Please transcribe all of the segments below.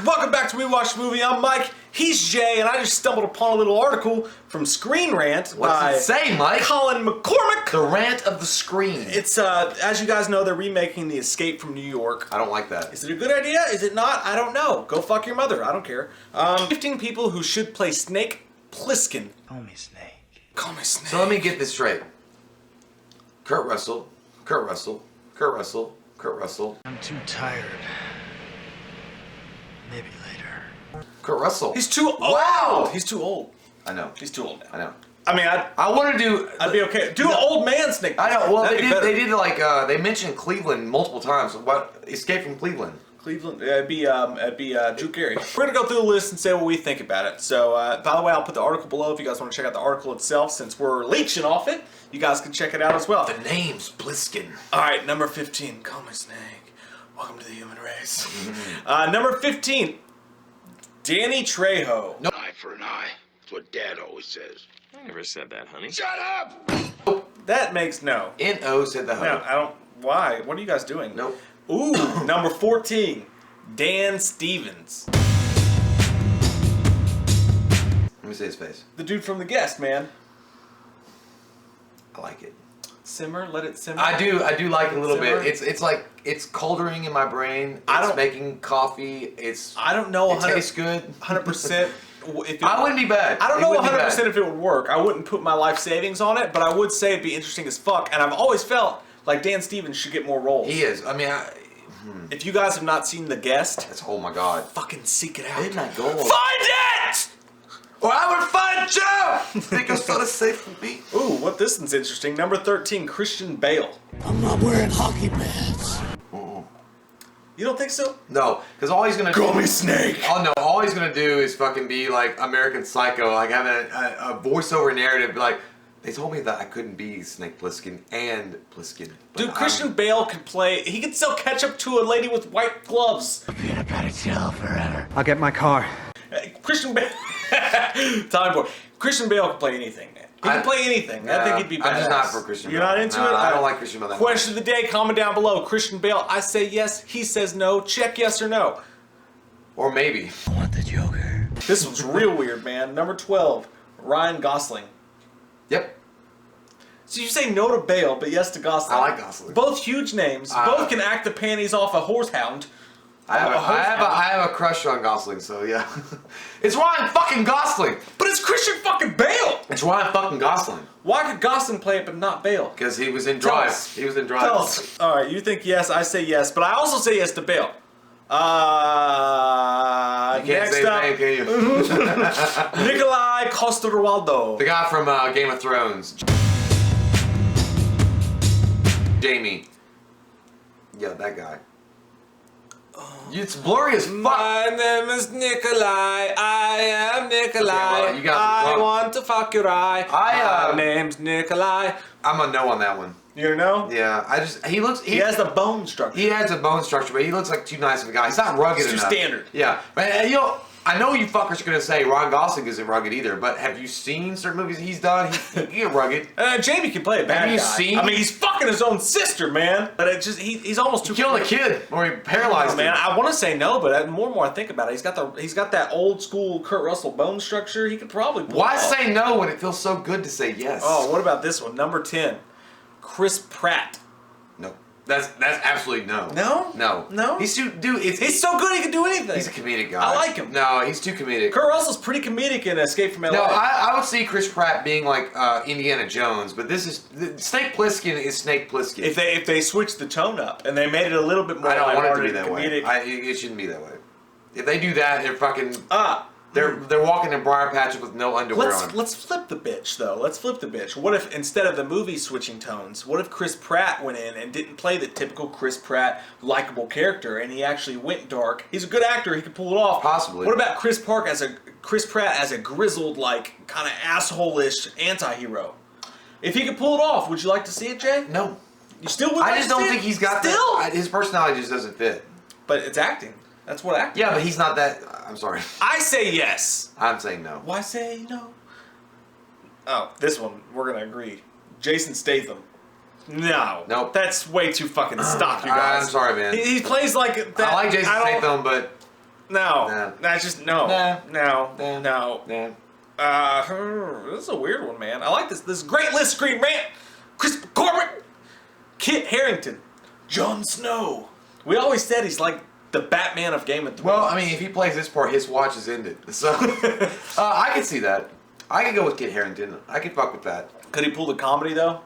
Welcome back to We Watch Movie. I'm Mike. He's Jay, and I just stumbled upon a little article from Screen Rant'ss by What's it say, Mike? Colin McCormick. The rant of the screen. It's as you guys know, they're remaking The Escape from New York. I don't like that. Is it a good idea? Is it not? I don't know. Go fuck your mother. I don't care. 15 people who should play Snake Plisken. Call me Snake. Call me Snake. So let me get this straight. Kurt Russel. I'm too tired. Maybe later. Kurt Russell. He's too old. Wow. He's too old. I know. He's too old now. I know. I mean, I want to do. I'd be okay. Do an old man Snake. I know. Well, That'd be better. they did like they mentioned Cleveland multiple times. What Escape from Cleveland? Cleveland. It'd be Drew Carey. We're gonna go through the list and say what we think about it. So, by the way, I'll put the article below if you guys want to check out the article itself. Since we're leeching off it, you guys can check it out as well. The name's Plisken. All right, number 15. Call me Snake. Welcome to the human race. Number 15. Danny Trejo. No. Eye for an eye. That's what Dad always says. I never said that, honey. Shut up! That makes no. N.O. said the No, hoe. I don't. Why? What are you guys doing? Nope. Ooh, number 14. Dan Stevens. Let me see his face. The dude from The Guest, man. I like it. Simmer, let it simmer. I do like it a little Simmer. bit. It's like it's coldering in my brain. I It's don't- making coffee. I don't know. It tastes good. 100%. If I wouldn't be bad. I don't It know wouldn't be 100% bad. if it would work. I wouldn't put my life savings on it, but I would say it'd be interesting as fuck. And I've always felt like Dan Stevens should get more roles. He is. I mean, If you guys have not seen The Guest, that's oh my god. fucking seek it out. Midnight Gold. Find it! Or I would find you. Think you're so safe from me. Ooh, what this one's interesting. Number 13, Christian Bale. I'm not wearing hockey pads. You don't think so? No, because all he's gonna Call do. me Snake. Oh no! All he's gonna do is fucking be like American Psycho, like having a voiceover narrative, be like, they told me that I couldn't be Snake Plissken and Plisken. but Dude, I'm- Christian Bale could play. He could sell ketchup to a lady with white gloves. Peanut butter chill forever. I'll get my car. Christian Bale. Time for Christian Bale could play anything, man. He can play anything. I think he'd be badass. I'm just not for Christian You're Bale. not into No, it? I don't like Christian Bale that Question of the day, comment down below. Christian Bale, I say yes, he says no. Check yes or no. Or maybe. I want the Joker. This was real weird, man. Number 12, Ryan Gosling. Yep. So you say no to Bale, but yes to Gosling. I like Gosling. Both huge names. Both can act the panties off a horsehound. I have a crush on Gosling, so yeah. It's Ryan fucking Gosling. But it's Christian fucking Bale! It's Ryan fucking Gosling. Why could Gosling play it but not Bale? Because he was in Tell Drive. us. He was in Drive. Tell us. Alright, you think yes, I say yes, but I also say yes to Bale. You can't Next say his up, name, can you? Nikolai Coster-Waldau. The guy from Game of Thrones. Jamie. Yeah, that guy. It's blurry as fuck. My name is Nikolai. I am Nikolai. Okay, well, you guys are I drunk. want to fuck your eye. I, My name's Nikolai. I'm a no on that one. You know? Yeah, He has the bone structure. He has a bone structure, but he looks like too nice of a guy. He's not rugged He's too enough. standard. Yeah, but you know, I know you fuckers are gonna say Ryan Gosling isn't rugged either, but have you seen certain movies he's done? He get rugged. Jamie can play a bad Have you guy. seen- I mean, he's fucking his own sister, man. But it just he's almost too. He killed a kid, or he paralyzed Man, him. I want to say no, but more and more I think about it, he's got that old school Kurt Russell bone structure. He could probably. Pull Why it off. say no when it feels so good to say yes? Oh, what about this one? Number 10, Chris Pratt. no, that's absolutely no. No? No. No? He's too dude. He's so good he can do anything. He's a comedic guy. I like him. No, he's too comedic. Kurt Russell's pretty comedic in Escape from LA. No, I would see Chris Pratt being like Indiana Jones, but this is Snake Plissken is Snake Plissken. if they switched the tone up and they made it a little bit more I don't want it to lighthearted be that and comedic. way. It shouldn't be that way. If they do that, they're fucking. They're They're walking in briar patches with no underwear on. let's flip the bitch though. Let's flip the bitch. What if instead of the movie switching tones, what if Chris Pratt went in and didn't play the typical Chris Pratt likable character and he actually went dark? He's a good actor. He could pull it off. Possibly. What about Chris Pratt as a grizzled, like kind of asshole-ish anti-hero? If he could pull it off, would you like to see it, Jay? No, You still would. I like just to don't see think it? he's got still. that. His personality just doesn't fit. But it's acting. That's what acting. Yeah, but he's not that. I'm sorry. I say yes. I'm saying no. Why say no? Oh, this one we're gonna agree. Jason Statham. No. Nope. That's way too fucking stock, you guys. I'm sorry, man. He plays like that. I like Jason don't- Statham, but No. Nah. That's just no. Nah. No. Nah. No. Nah. This is a weird one, man. I like this. This great list. Screen Rant. Chris Corbett. Kit Harington. Jon Snow. We always said he's like the Batman of Game of Thrones. Well, I mean, if he plays this part, his watch is ended. So, I can see that. I could go with Kit Harington. I could fuck with that. Could he pull the comedy though?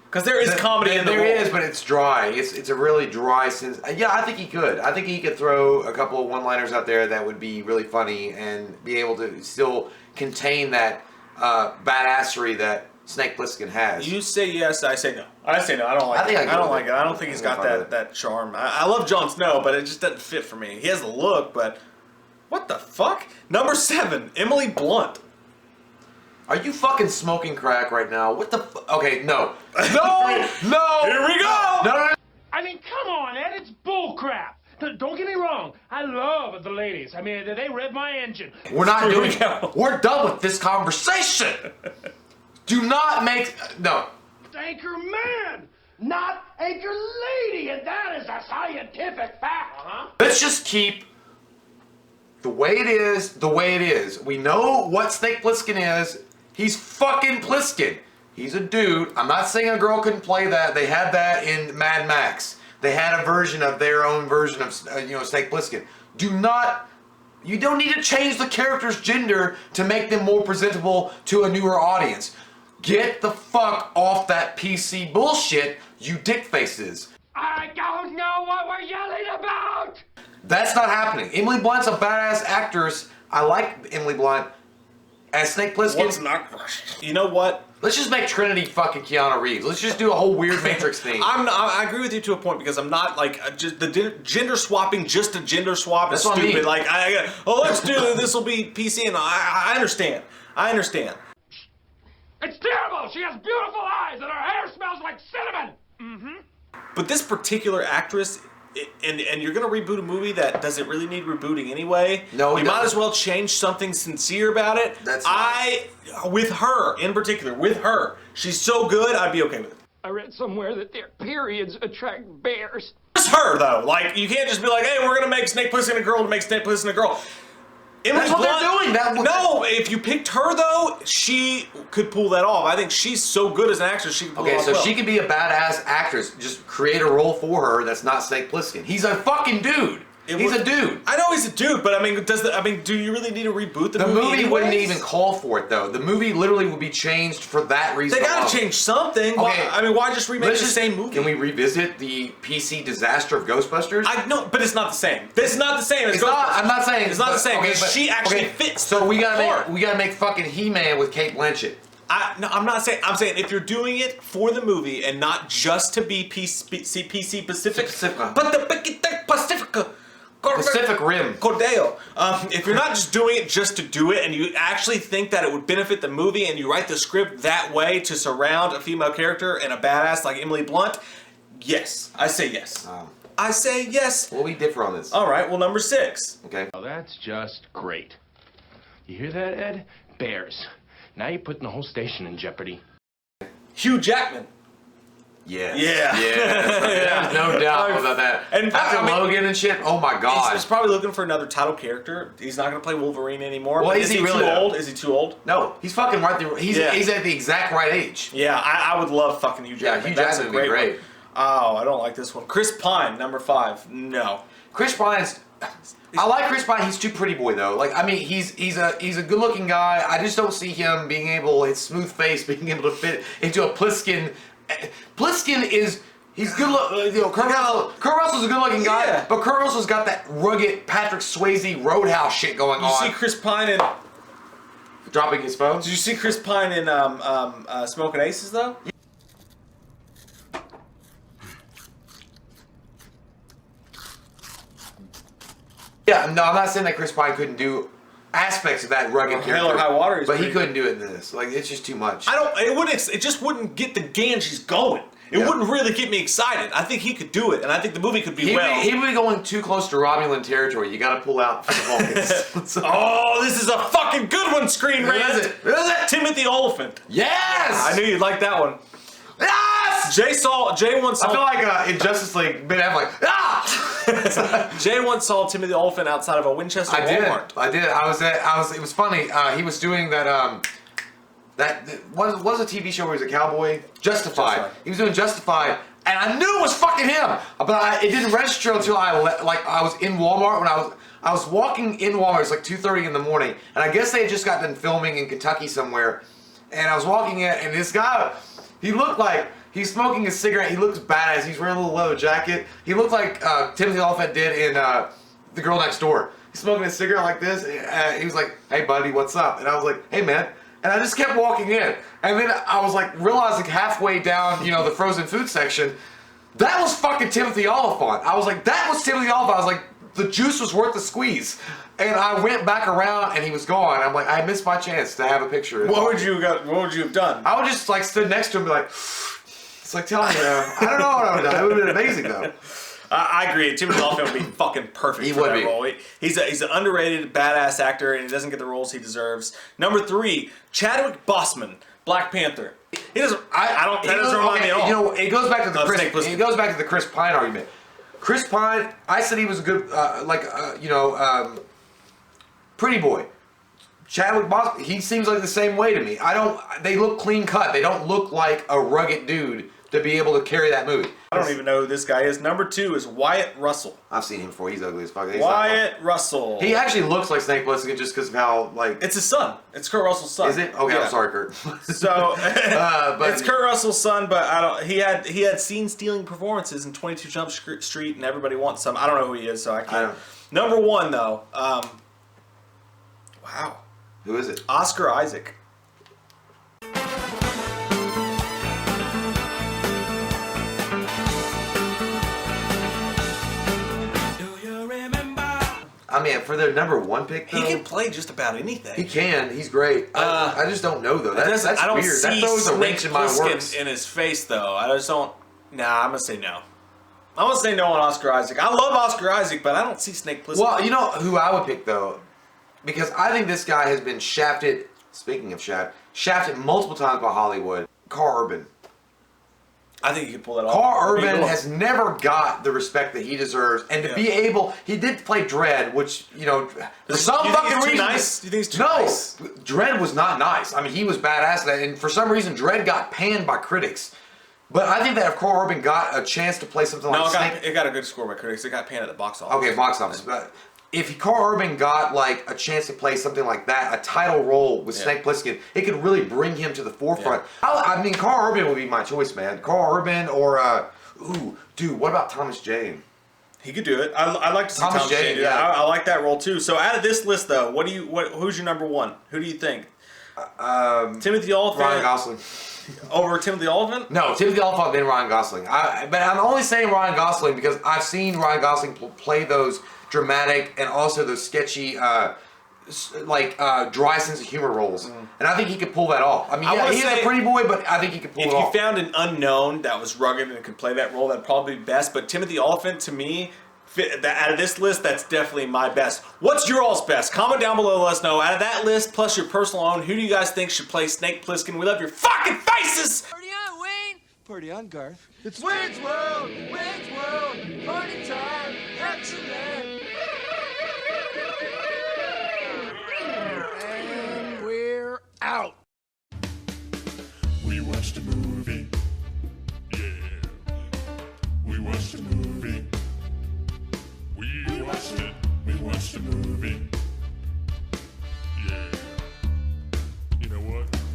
Because there is comedy in the There role. is, but it's dry. It's a really dry sense. Yeah, I think he could. I think he could throw a couple of one-liners out there that would be really funny and be able to still contain that badassery that Snake Plissken has. You say yes, I say no. I say no. I don't like I think it. I I don't go like with it. it. I don't think he's got I'm fine with that charm. I love Jon Snow, but it just doesn't fit for me. He has the look, but what the fuck? Number 7, Emily Blunt. Are you fucking smoking crack right now? What the okay, no. No! No! Here we go! No! I mean, come on, Ed, it's bullcrap. Don't get me wrong. I love the ladies. I mean, they rev my engine. We're not Here we doing go. it. We're done with this conversation. Do not make no. Anchor man, not anchor lady, and that is a scientific fact, huh? Let's just keep the way it is, the way it is. We know what Snake Plissken is. He's fucking Plisken. He's a dude. I'm not saying a girl couldn't play that. They had that in Mad Max. They had a version of their own version of Snake Plissken. You don't need to change the character's gender to make them more presentable to a newer audience. Get the fuck off that PC bullshit, you dick faces. I don't know what we're yelling about. That's not happening. Emily Blunt's a badass actress. I like Emily Blunt. As Snake Plissken, What's not? You know what? let's just make Trinity fucking Keanu Reeves. Let's just do a whole weird Matrix thing. I agree with you to a point because I'm not like just the gender swapping just a gender swap is That's what I stupid. mean. Like let's do this will be PC and I understand. I understand. It's terrible. She has beautiful eyes and her hair smells like cinnamon. But this particular actress, and you're gonna reboot a movie that doesn't really need rebooting anyway. No, it you might doesn't. as well change something sincere about it. With her in particular, with her, she's so good. I'd be okay with it. I read somewhere that their periods attract bears. Just her though. Like you can't just be like, hey, we're gonna make Snake Plissken a girl to make Snake Plissken a girl. Emily That's what they're Blunt- doing. No, if you picked her though, she could pull that off. I think she's so good as an actress, she can pull it Okay, off so well. she could be a badass actress. Just create a role for her that's not Snake Plissken. He's a fucking dude. He's a dude. I know he's a dude, but I mean, do you really need to reboot the The movie wouldn't anyways? even call for it, though. The movie literally would be changed for that reason. They gotta alone. change something. Okay. Why just remake Let's the just- same movie? Can we revisit the PC disaster of Ghostbusters? I know, but it's not the same. This is not the same as It's not. Ghostbusters. I'm not saying It's not the same okay, because but- she actually okay, fits. So we the gotta part. make fucking He-Man with Kate Blanchett. No, I'm not saying. I'm saying if you're doing it for the movie and not just to be PC Pacific, Pacifica. but the Pacifica. Pacific Rim. Cordeo. If you're not just doing it just to do it, and you actually think that it would benefit the movie, and you write the script that way to surround a female character and a badass like Emily Blunt, yes, I say yes. I say yes. Well, we differ on this. All right. Well, number 6. Okay. Well, that's just great. You hear that, Ed? Bears. Now you're putting the whole station in jeopardy. Hugh Jackman. Yes. Yeah. Yeah. No doubt about that. And after I mean- Logan and shit, oh my god. He's probably looking for another title character. He's not going to play Wolverine anymore. Well, But is he really, too though? old? Is he too old? No, he's fucking right there. He's at the exact right age. Yeah, I would love fucking Hugh Yeah, Jackman. Hugh That's Jackman a would be great. one. Oh, I don't like this one. Chris Pine, number 5. No. Chris Pine's. I like Chris Pine. He's too pretty boy though. Like I mean, he's a good looking guy. I just don't see him being able, his smooth face being able to fit into a Plisken. Plisken is. He's good look. Kurt Russell's a good looking guy, Yeah. but Kurt Russell's got that rugged Patrick Swayze Roadhouse shit going You on. see Chris Pine in... Dropping his phone. Did you see Chris Pine in Smoking Aces, though? Yeah, no, I'm not saying that Chris Pine couldn't do aspects of that rugged Or character. Hell or High Water, he's but he pretty couldn't do it in this. Like it's just too much. It just wouldn't get the Ganges going. It wouldn't really get me excited. I think he could do it, and I think the movie could be He well. would be going too close to Romulan territory. You got to pull out the Vulcans. Oh, this is a fucking good one, Screen Who is Rant. it? Who is it? Timothy Oliphant. Yes! I knew you'd like that one. Yes! Jay once saw... I feel like in Justice League, Ben Affleck, ah! Jay once saw Timothy the Elephant outside of a Winchester Walmart. I did. It was funny. He was doing that. What was a TV show where he was a cowboy? Justified. He was doing Justified, and I knew it was fucking him, but it didn't register until I was in Walmart when I was walking in Walmart. It was like 2:30 in the morning, and I guess they had just got done filming in Kentucky somewhere, and I was walking in, and this guy, he looked like he's smoking a cigarette. He looks badass. He's wearing a little leather jacket. He looked like Timothy the Elephant did in The Girl Next Door. He's smoking a cigarette like this. He was like, "Hey, buddy, what's up?" And I was like, "Hey, man." And I just kept walking in. And then I was like, realizing halfway down, the frozen food section, that was fucking Timothy Oliphant. I was like, that was Timothy Oliphant. I was like, the juice was worth the squeeze. And I went back around and he was gone. I'm like, I missed my chance to have a picture. What would you have done? I would just like stood next to him and be like, it's like, tell me, I don't know what I would have done. It would have been amazing though. I agree. Timothy Oliphant would be fucking perfect for that role. He's an underrated, badass actor, and he doesn't get the roles he deserves. Number 3, Chadwick Boseman, Black Panther. He doesn't. That doesn't remind me at all. It goes back to the Chris Pine argument. Chris Pine, I said he was a good, pretty boy. Chadwick Boseman, he seems like the same way to me. They look clean cut. They don't look like a rugged dude to be able to carry that movie. I don't even know who this guy is. Number 2 is Wyatt Russell. I've seen him before. He's ugly as fuck. Wyatt Russell. He actually looks like Snake Plissken just because of how, like... It's his son. It's Kurt Russell's son. Is it? Okay, yeah. I'm sorry, Kurt. So, it's Kurt Russell's son, but he had scene-stealing performances in 22 Jump Street, and everybody wants some. I don't know who he is, so I can't. Number 1, though. Wow. Who is it? Oscar Isaac. I mean, for their number 1 pick, though, he can play just about anything. He can. He's great. I just don't know, though. That's I don't weird. See that throws a wrench in my works. In his face, though. I just don't. Nah, I'm gonna say no. I'm gonna say no on Oscar Isaac. I love Oscar Isaac, but I don't see Snake Plissken. Well, you know who I would pick, though? Because I think this guy has been shafted, speaking of shafted multiple times by Hollywood. Carl Urban. I think he could pull that off. Carl Urban has never got the respect that he deserves, and to be able, he did play Dredd, which, for some fucking reason... Nice? Do you think it's too nice? No, Dredd was not nice. I mean, he was badass, and for some reason, Dredd got panned by critics. But I think that if Carl Urban got a chance to play something like Snake... it got a good score by critics. It got panned at the box office. Okay, box office. But if Carl Urban got like a chance to play something like that, a title role with Snake Plissken, it could really bring him to the forefront. Yeah. I mean, Carl Urban would be my choice, man. Carl Urban or what about Thomas Jane? He could do it. I'd like to see Thomas Jane do that. I like that role too. So out of this list, though, who's your number 1? Who do you think? Timothy Oliphant. Ryan Gosling. Over Timothy Oliphant? No, Timothy Oliphant then Ryan Gosling. But I'm only saying Ryan Gosling because I've seen Ryan Gosling play those dramatic and also those sketchy, dry sense of humor roles, and I think he could pull that off. I mean, he's a pretty boy, but I think he could pull it off. If you found an unknown that was rugged and could play that role, that'd probably be best. But Timothy Oliphant, to me, out of this list, that's definitely my best. What's your all's best? Comment down below, let us know. Out of that list, plus your personal own, who do you guys think should play Snake Plissken? We love your fucking faces! Party on, Wayne! Party on, Garth. It's Wayne's World! Wayne's World! Party time! Excellent! And we're out! We watched a movie. Yeah. We watched a movie.